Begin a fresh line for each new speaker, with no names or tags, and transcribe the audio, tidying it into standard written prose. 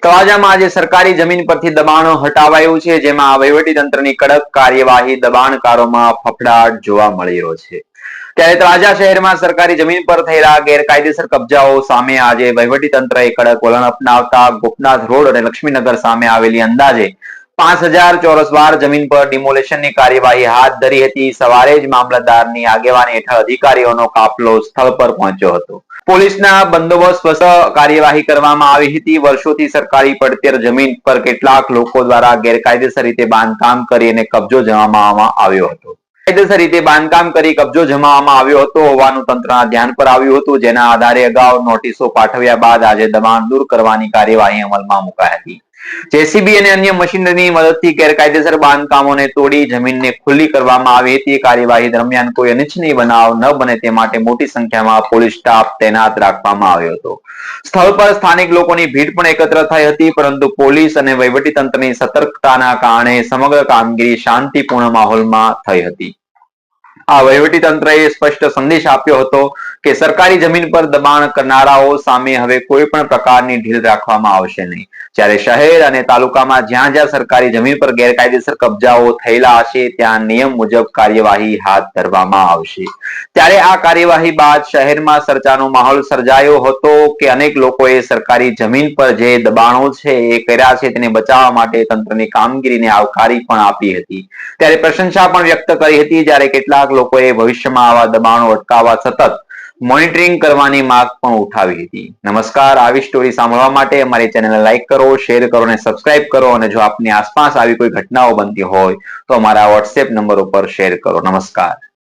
તળાજામાં આજે સરકારી જમીન પરથી દબાણો હટાવાયું છે, જેમાં વહીવટીતંત્રની કડક કાર્યવાહી દબાણકારોમાં ફફડાટ જોવા મળી રહ્યો છે. ત્યારે તળાજા શહેરમાં સરકારી જમીન પર થયેલા ગેરકાયદેસર કબજાઓ સામે આજે વહીવટીતંત્રએ કડક વલણ અપનાવતા ગોપનાથ રોડ અને લક્ષ્મીનગર સામે આવેલી અંદાજે 5000 ચોરસ વાર જમીન પર ડિમોલેશનની કાર્યવાહી હાથ ધરી હતી. સવારે જ મામલતદારની આગેવાની હેઠળ અધિકારીઓનો કાફલો સ્થળ પર પહોંચ્યો હતો. પોલીસના બંદોબસ્ત કાર્યવાહી કરવામાં આવી હતી. વર્ષોથી સરકારી પડતર જમીન પર કેટલાક લોકો દ્વારા ગેરકાયદેસર રીતે બાંધકામ કરી અને કબજો જમાવવામાં આવ્યો હતો. કાયદેસર રીતે બાંધકામ કરી કબજો જમાવવામાં આવ્યો હતો હોવાનું તંત્રના ધ્યાન પર આવ્યું હતું, જેના આધારે અગાઉ નોટિસો પાઠવ્યા બાદ આજે દબાણ દૂર કરવાની કાર્યવાહી અમલમાં મુકાઈ હતી. જેસીબી અને અન્ય મશીનરીની મદદથી ગેરકાયદેસર બાંધકામોને તોડી જમીનને ખુલ્લી કરવામાં આવી હતી. કાર્યવાહી દરમિયાન કોઈ અનિચ્છનીય બનાવ ન બને તે માટે મોટી સંખ્યામાં પોલીસ સ્ટાફ તૈનાત રાખવામાં આવ્યો હતો. સ્થળ પર સ્થાનિક લોકોની ભીડ પણ એકત્ર થઈ હતી, પરંતુ પોલીસ અને વહીવટીતંત્રની સતર્કતાના કારણે સમગ્ર કામગીરી શાંતિપૂર્ણ માહોલમાં થઈ હતી. આ વહીવટીતંત્રએ સ્પષ્ટ સંદેશ આપ્યો હતો કે સરકારી જમીન પર દબાણ કરનારાઓ સામે હવે કોઈ પણ પ્રકારની ઢીલ રાખવામાં આવશે નહીં. જ્યારે શહેર અને તાલુકામાં જ્યાં જ્યાં સરકારી જમીન પર ગેરકાયદેસર કબજાઓ થયેલા હશે ત્યાં નિયમ મુજબ કાર્યવાહી હાથ ધરવામાં આવશે. ત્યારે આ કાર્યવાહી બાદ શહેરમાં ચર્ચાનો માહોલ સર્જાયો હતો કે અનેક લોકોએ સરકારી જમીન પર જે દબાણો છે એ કર્યા છે તેને બચાવવા માટે તંત્રની કામગીરીને આવકારી પણ આપી હતી. ત્યારે પ્રશંસા પણ વ્યક્ત કરી હતી. જ્યારે કેટલાક લોકોએ ભવિષ્યમાં આવા દબાણો અટકાવવા સતત મોનિટરિંગ કરવાની માંગ પણ ઉઠાવી હતી. નમસ્કાર, આવી સ્ટોરી સાંભળવા માટે અમારી ચેનલને લાઈક કરો, શેર કરો અને સબસ્ક્રાઇબ કરો. અને જો આપની આસપાસ આવી કોઈ ઘટનાઓ બનતી હોય તો અમારા વોટ્સએપ નંબર ઉપર શેર કરો. નમસ્કાર.